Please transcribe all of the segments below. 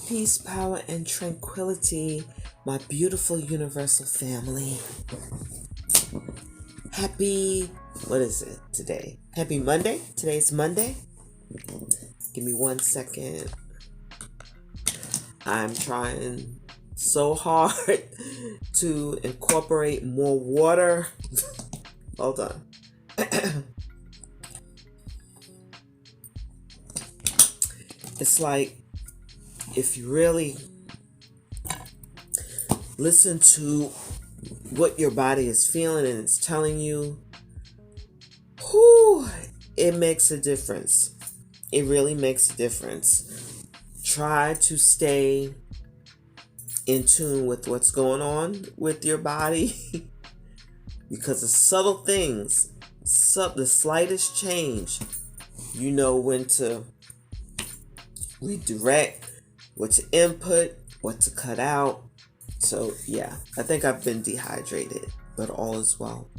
Peace, power, and tranquility, my beautiful universal family. Happy, what is it today? Happy Monday. Today's Monday. Give me 1 second. I'm trying so hard to incorporate more water. Hold on. It's like if you really listen to what your body is feeling and it's telling you, it makes a difference. It really makes a difference. Try to stay in tune with what's going on with your body because the subtle things, the slightest change, you know when to redirect, what to input, what to cut out. So yeah, I think I've been dehydrated, but all is well.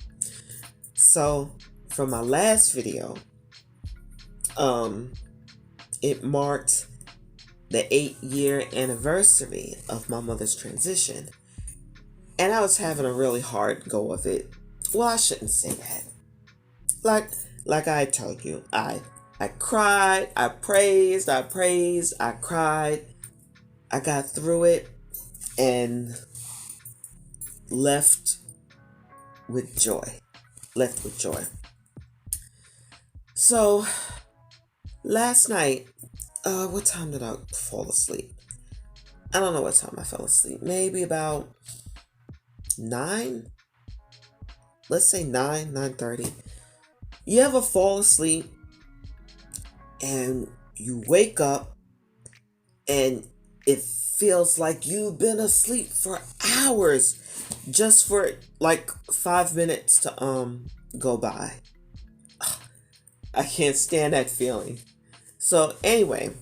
So from my last video, it marked the 8-year anniversary of my mother's transition. And I was having a really hard go of it. Well, I shouldn't say that. Like I told you, I cried, I praised, I cried. I got through it and left with joy. So, last night, what time did I fall asleep? I don't know what time I fell asleep. Maybe about 9? Let's say 9:30. You ever fall asleep and you wake up and it feels like you've been asleep for hours just for like 5 minutes to go by? I can't stand that feeling. So anyway,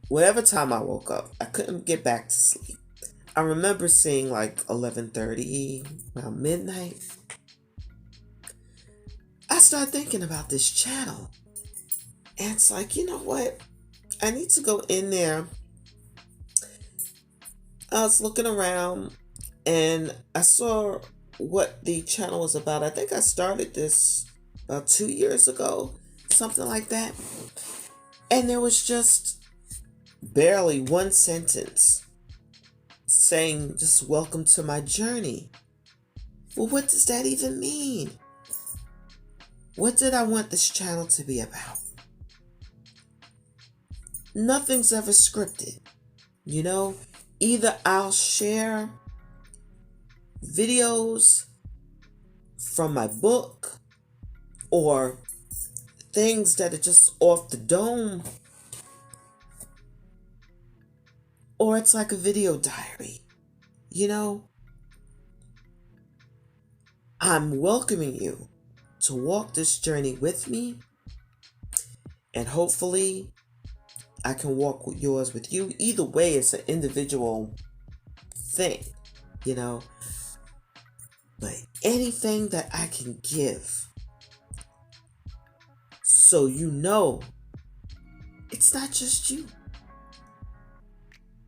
whatever time I woke up, I couldn't get back to sleep. I remember seeing like 11:30, around midnight. I started thinking about this channel. And it's like, you know what? I need to go in there. I was looking around and I saw what the channel was about. I think I started this about 2 years ago, something like that. And there was just barely one sentence saying, just welcome to my journey. Well, what does that even mean? What did I want this channel to be about? Nothing's ever scripted. You know, either I'll share videos from my book or things that are just off the dome, or it's like a video diary. You know, I'm welcoming you to walk this journey with me, and hopefully I can walk with yours with you. Either way, it's an individual thing, you know. But anything that I can give, so you know it's not just you,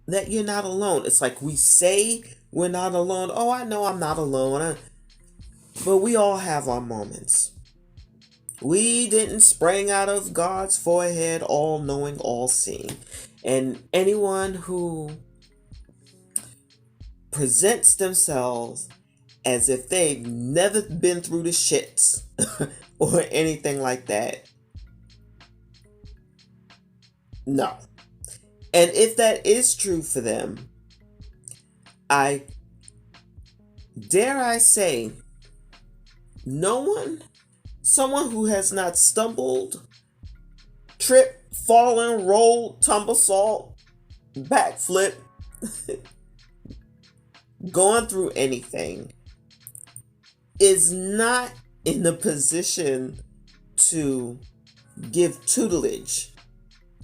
that you're not alone. It's like we say we're not alone. Oh, I know I'm not alone. But we all have our moments. We didn't spring out of God's forehead, all knowing, all seeing. And anyone who presents themselves as if they've never been through the shits or anything like that, no. And if that is true for them, I dare I say, someone who has not stumbled, tripped, fallen, rolled, tumbled, backflip, gone through anything, is not in the position to give tutelage.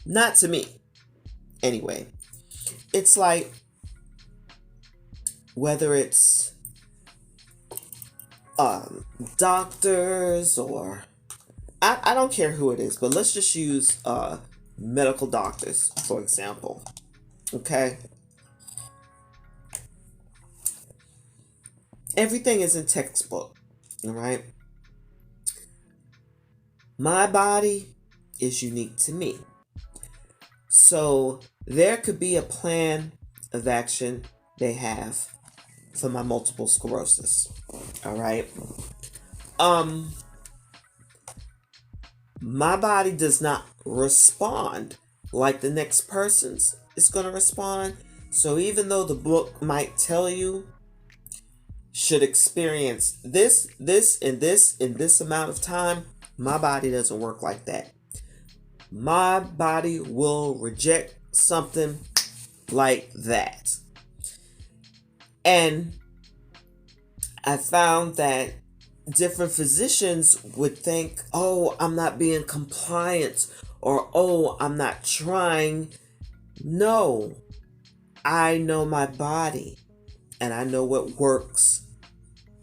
Not to me. Anyway, it's like, whether it's doctors or I don't care who it is, but let's just use medical doctors, for example. Okay? Everything is in textbook. All right? My body is unique to me. So there could be a plan of action they have for my multiple sclerosis. All right? Um my body does not respond like the next person's is going to respond. So even though the book might tell you should experience this, and this in this amount of time, my body doesn't work like that. My body will reject something like that. And I found that different physicians would think, oh, I'm not being compliant, or oh, I'm not trying. No, I know my body and I know what works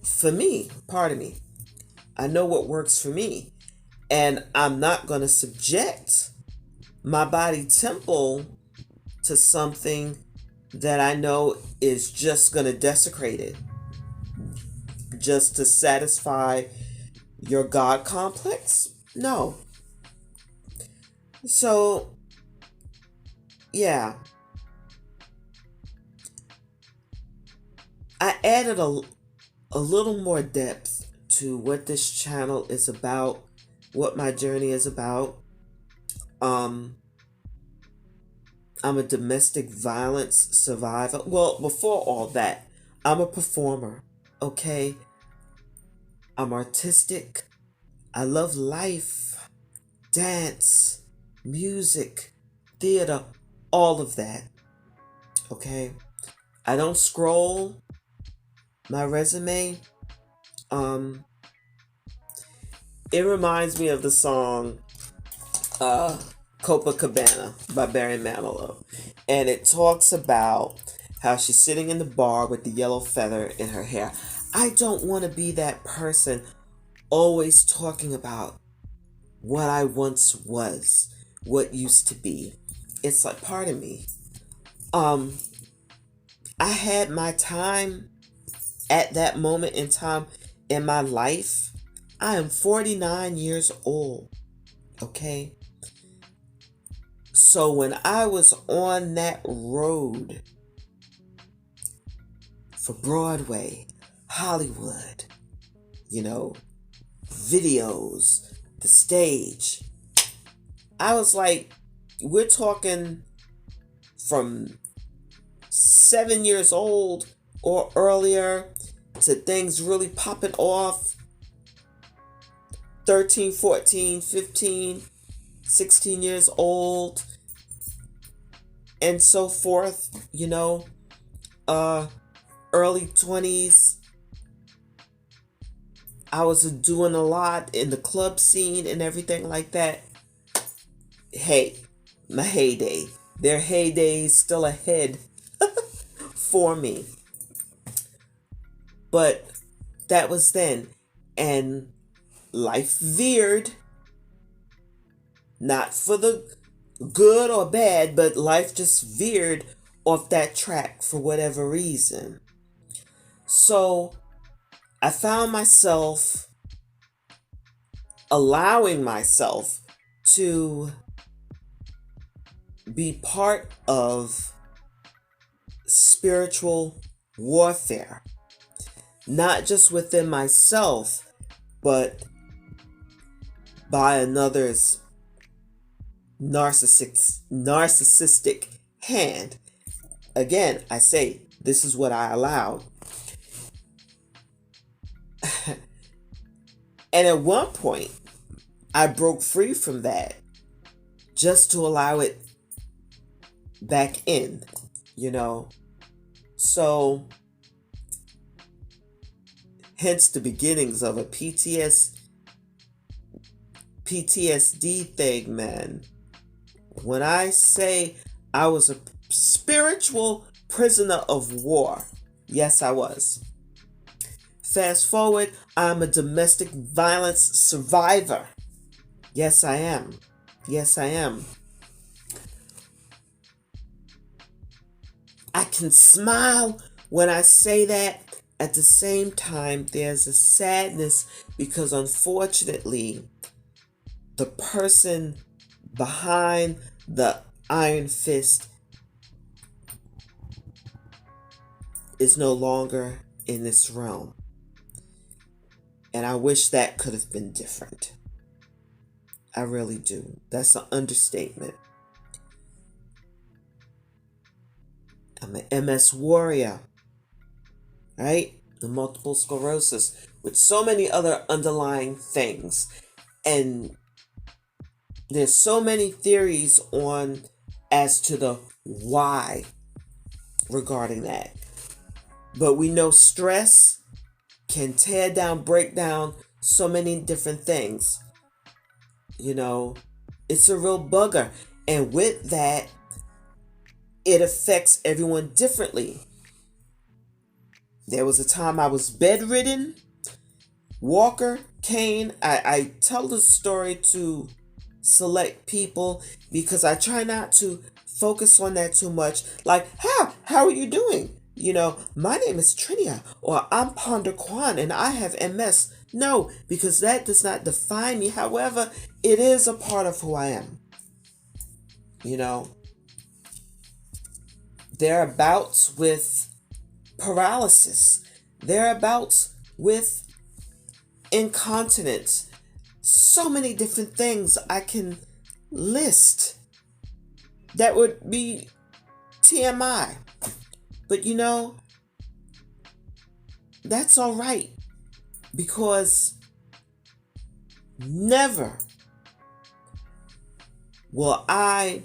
for me. Pardon me. I know what works for me. And I'm not going to subject my body temple to something that I know is just going to desecrate it, just to satisfy your God complex. No. So, yeah. I added a little more depth to what this channel is about, what my journey is about. I'm a domestic violence survivor. Well, before all that, I'm a performer, okay? I'm artistic. I love life, dance, music, theater, all of that, okay? I don't scroll my resume. It reminds me of the song Copacabana by Barry Manilow. And it talks about how she's sitting in the bar with the yellow feather in her hair. I don't want to be that person always talking about what I once was, what used to be. It's like, pardon me. I had my time at that moment in time in my life. I am 49 years old. Okay? So when I was on that road for Broadway, Hollywood, videos, the stage, I was like, we're talking from 7 years old or earlier to things really popping off 13, 14, 15, 16 years old, and so forth, early 20s. I was doing a lot in the club scene and everything like that. Hey, my heyday. Their heydays still ahead for me. But that was then. And life veered. Not for the good or bad, but life just veered off that track for whatever reason. So I found myself allowing myself to be part of spiritual warfare, not just within myself, but by another's narcissistic hand. Again, I say, this is what I allowed. And at one point, I broke free from that just to allow it back in, So, hence the beginnings of a PTSD thing, man. When I say I was a spiritual prisoner of war, yes, I was. Fast forward, I'm a domestic violence survivor. Yes, I am. Yes, I am. I can smile when I say that. At the same time, there's a sadness because unfortunately, the person behind the iron fist is no longer in this realm. And I wish that could have been different. I really do. That's an understatement. I'm an MS warrior, right? The multiple sclerosis with so many other underlying things. And there's so many theories on as to the why regarding that. But we know stress can tear down, break down so many different things. You know, it's a real bugger. And with that, it affects everyone differently. There was a time I was bedridden, walker, cane. I tell the story to select people because I try not to focus on that too much. Like, how are you doing? My name is Trinia, or I'm Ponder Kwan and I have MS. No, because that does not define me. However, it is a part of who I am. There are bouts with paralysis. There are bouts with incontinence. So many different things I can list that would be TMI. But that's all right, because never will I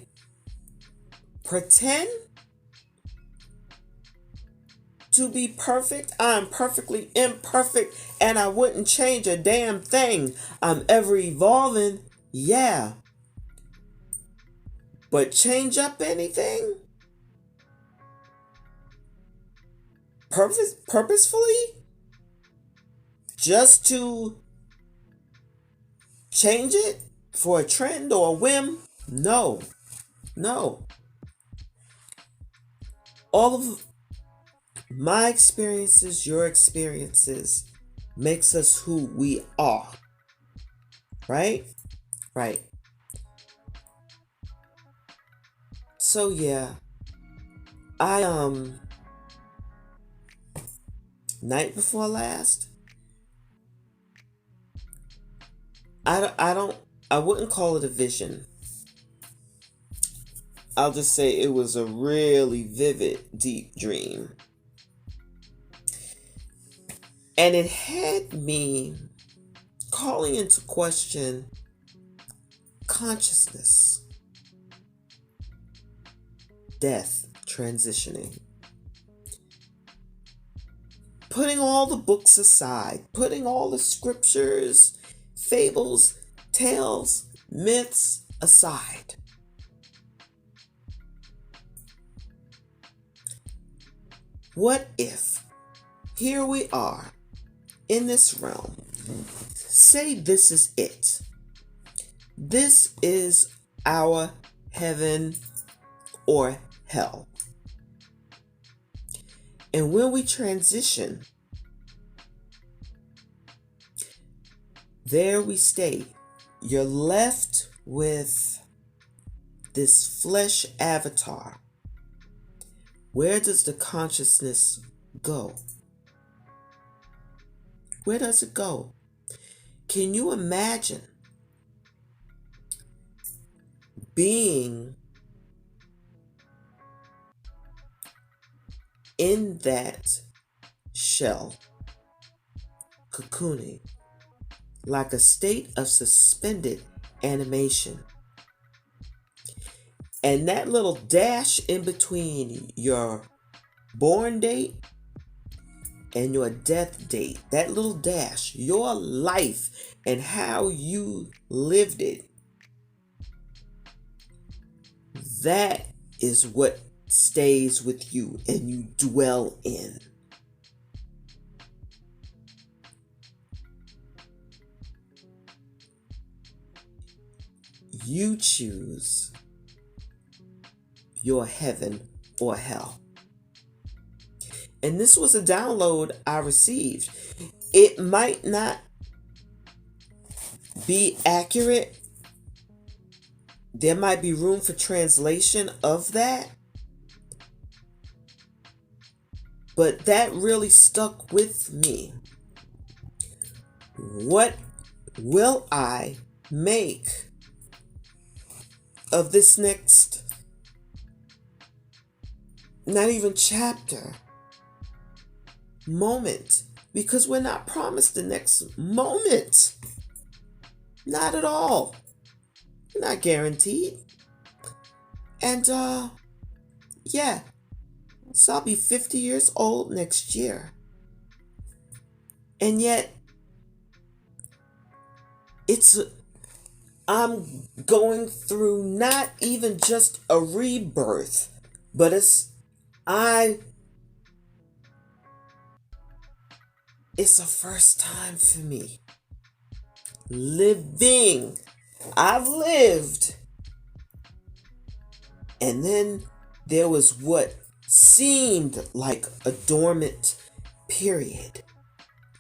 pretend to be perfect. I'm perfectly imperfect and I wouldn't change a damn thing. I'm ever evolving, yeah. But change up anything? Purposefully? Just to change it for a trend or a whim? No. All of my experiences, your experiences, makes us who we are. Right? Right. So yeah, I night before last, I wouldn't call it a vision. I'll just say it was a really vivid, deep dream. And it had me calling into question consciousness, death, transitioning. Putting all the books aside, putting all the scriptures, fables, tales, myths aside. What if here we are in this realm? Say this is it. This is our heaven or hell. And when we transition, there we stay. You're left with this flesh avatar. Where does the consciousness go? Where does it go? Can you imagine being in that shell, cocooning, like a state of suspended animation? And that little dash in between your born date and your death date, that little dash, your life and how you lived it, that is what stays with you and you dwell in. You choose your heaven or hell. And this was a download I received. It might not be accurate. There might be room for translation of that. But that really stuck with me. What will I make of this next, not even chapter, moment? Because we're not promised the next moment. Not at all. Not guaranteed. And yeah. So I'll be 50 years old next year. And yet I'm going through not even just a rebirth, but it's a first time for me. Living. I've lived. And then there was what seemed like a dormant period,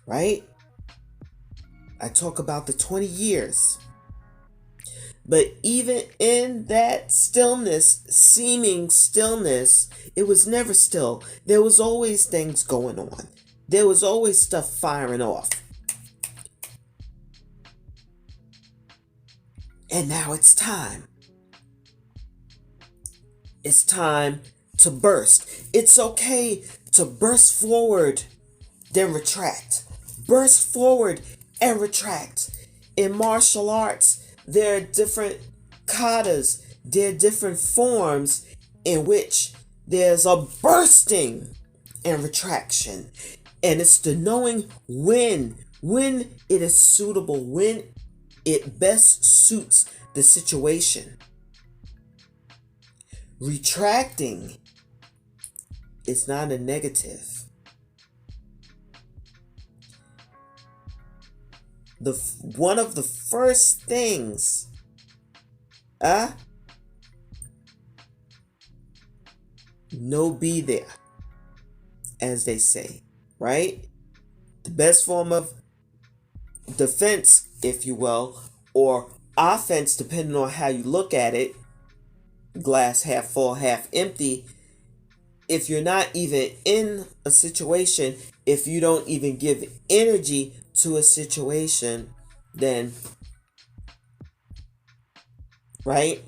right? I talk about the 20 years. But even in that stillness, seeming stillness, it was never still. There was always things going on. There was always stuff firing off. And now it's time. It's time to burst. It's okay to burst forward, then retract. Burst forward and retract. In martial arts, there are different katas. There are different forms in which there's a bursting and retraction. And it's the knowing when it is suitable, when it best suits the situation. Retracting is not a negative. One of the first things, no be there, as they say, right? The best form of defense, if you will, or offense, depending on how you look at it, glass half full, half empty. If you're not even in a situation, if you don't even give energy to a situation, then, right?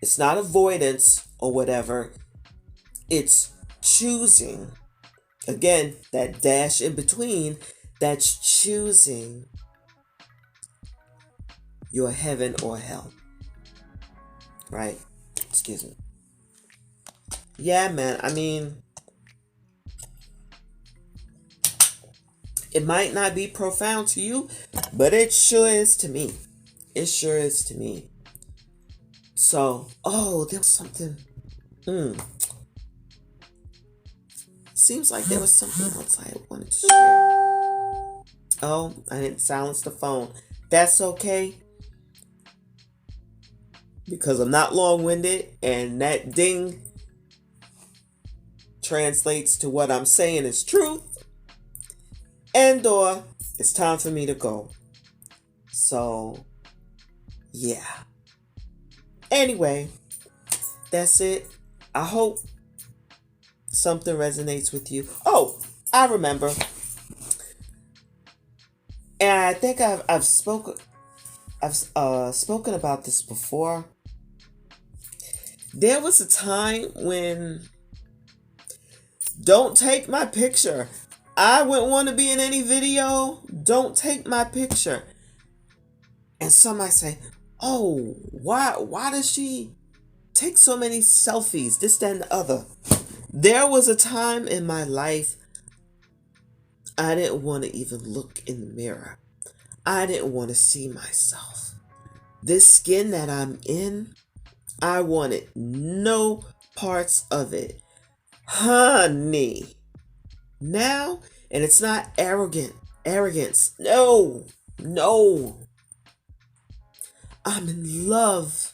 It's not avoidance or whatever. It's choosing. Again, that dash in between, that's choosing your heaven or hell. Right? Excuse me. Yeah, man. I mean, it might not be profound to you, but it sure is to me. It sure is to me. So, there was something. Seems like there was something else I wanted to share. Oh, I didn't silence the phone. That's okay. Because I'm not long-winded, and that ding translates to what I'm saying is truth, and or it's time for me to go. So, yeah. Anyway, that's it. I hope something resonates with you. Oh, I remember. And I think I've spoken about this before. There was a time when, don't take my picture. I wouldn't want to be in any video. Don't take my picture. And somebody say, oh, why does she take so many selfies? This, that, and the other. There was a time in my life I didn't want to even look in the mirror. I didn't want to see myself. This skin that I'm in, I wanted no parts of it. Honey. Now, and it's not arrogance. No. I'm in love.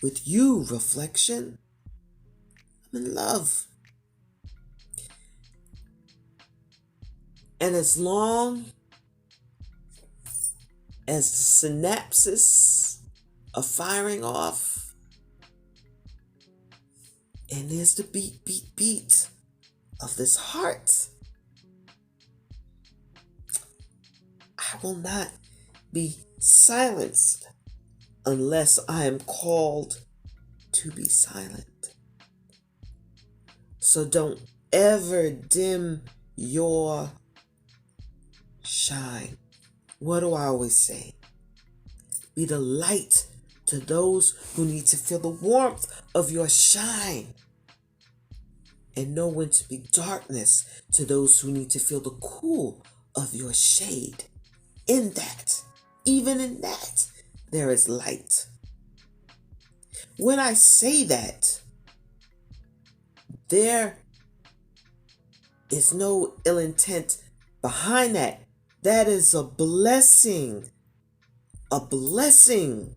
with you, reflection. I'm in love. And as long as the synapses are firing off, and there's the beat, beat, beat of this heart, I will not be silenced unless I am called to be silent. So don't ever dim your shine. What do I always say? Be the light to those who need to feel the warmth of your shine. And know when to be darkness to those who need to feel the cool of your shade. In that, even in that, there is light. When I say that, there is no ill intent behind that. That is a blessing. A blessing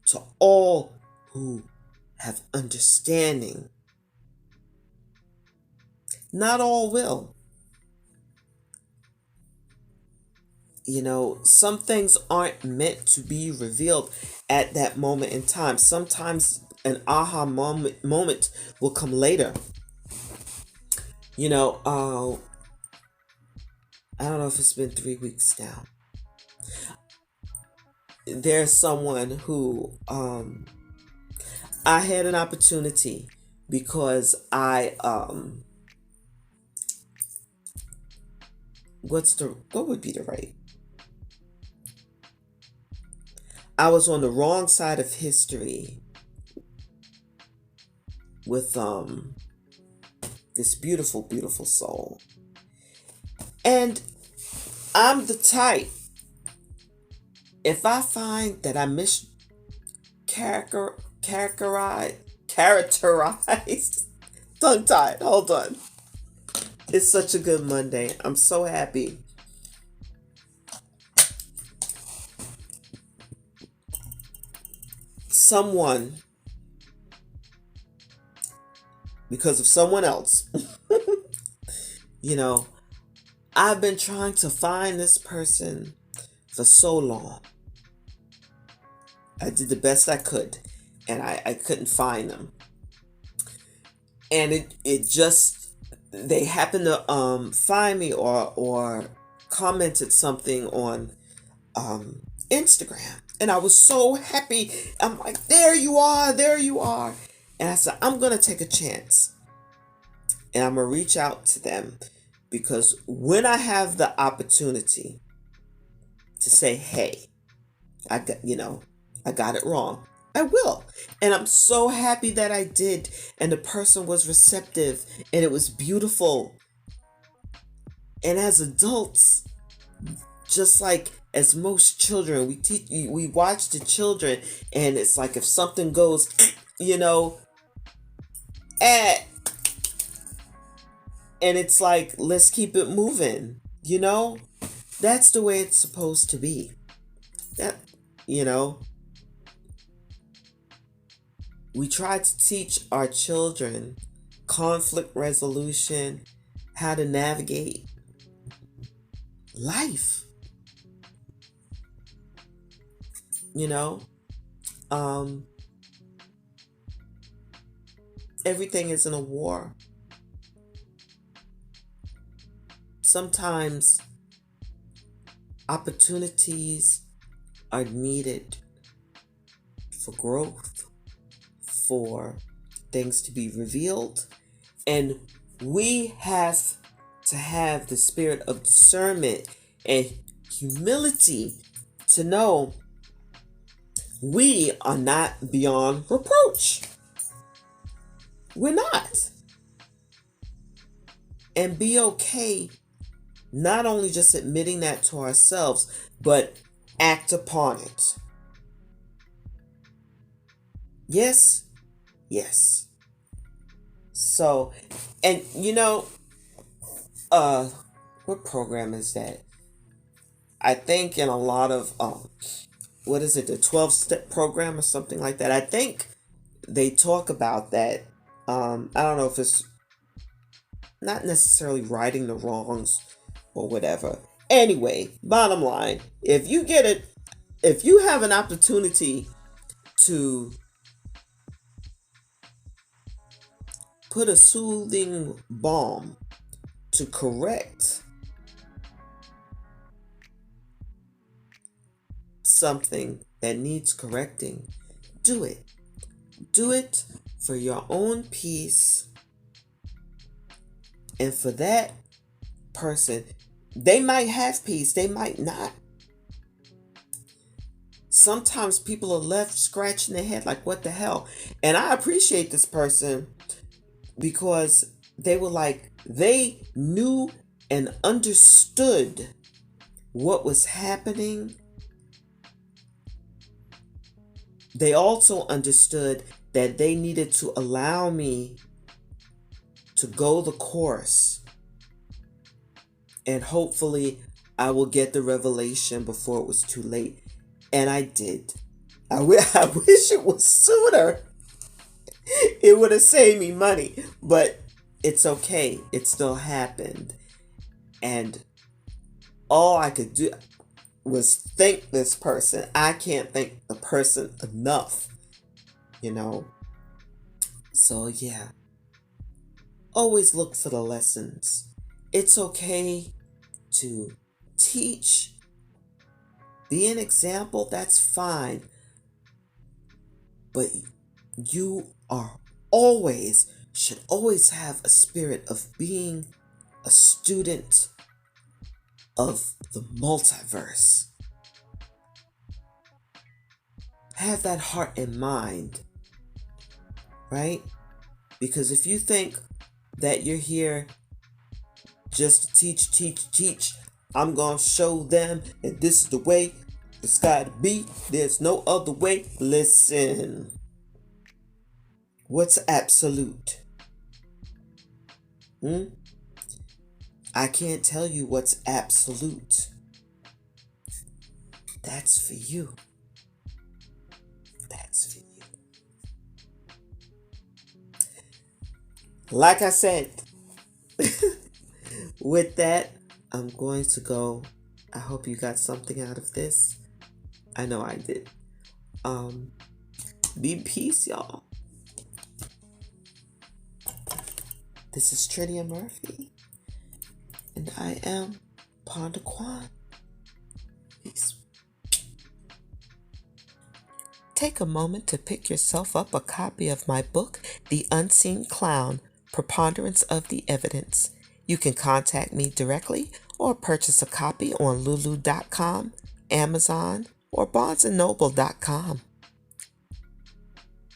to all who have understanding. Not all will. Some things aren't meant to be revealed at that moment in time. Sometimes an aha moment will come later. I don't know if it's been 3 weeks now. There's someone who I had an opportunity because what would be the right? I was on the wrong side of history with this beautiful, beautiful soul. And I'm the type, if I find that I characterized, tongue-tied, hold on. It's such a good Monday. I'm so happy. Someone, because of someone else, I've been trying to find this person for so long. I did the best I could, and I couldn't find them. And it just, they happened to find me or commented something on Instagram. And I was so happy. I'm like, there you are. And I said, I'm going to take a chance. And I'm going to reach out to them. Because when I have the opportunity to say, hey, I got it wrong, I will. And I'm so happy that I did. And the person was receptive. And it was beautiful. And as adults, just like as most children, we watch the children, and it's like if something goes, and it's like, let's keep it moving, That's the way it's supposed to be. We try to teach our children conflict resolution, how to navigate life. Everything isn't a war. Sometimes opportunities are needed for growth, for things to be revealed, and we have to have the spirit of discernment and humility to know we are not beyond reproach. We're not. And be okay, not only just admitting that to ourselves, but act upon it. Yes. So, and what program is that? I think in a lot of what is it, the 12-step program or something like that. I think they talk about that. I don't know if it's not necessarily righting the wrongs or whatever. Anyway, bottom line, if you have an opportunity to put a soothing balm to correct something that needs correcting, do it. Do it for your own peace. And for that person, they might have peace, they might not. Sometimes people are left scratching their head like, what the hell? And I appreciate this person because they knew and understood what was happening. They also understood that they needed to allow me to go the course. And hopefully I will get the revelation before it was too late. And I did. I wish it was sooner. It would have saved me money. But it's okay. It still happened. And all I could do was thank this person. I can't thank the person enough. So yeah. Always look for the lessons. It's okay to teach. Be an example, that's fine. But you should always have a spirit of being a student of the multiverse. Have that heart and mind, right? Because if you think that you're here just to teach, I'm going to show them that this is the way it's got to be. There's no other way. Listen. What's absolute? I can't tell you what's absolute. That's for you. That's for you. Like I said, with that, I'm going to go. I hope you got something out of this. I know I did. Be peace, y'all. This is Trinia Murphy, and I am Pondering. Peace. Take a moment to pick yourself up a copy of my book, The Unseen Clown, Preponderance of the Evidence. You can contact me directly or purchase a copy on lulu.com, Amazon, or barnesandnoble.com.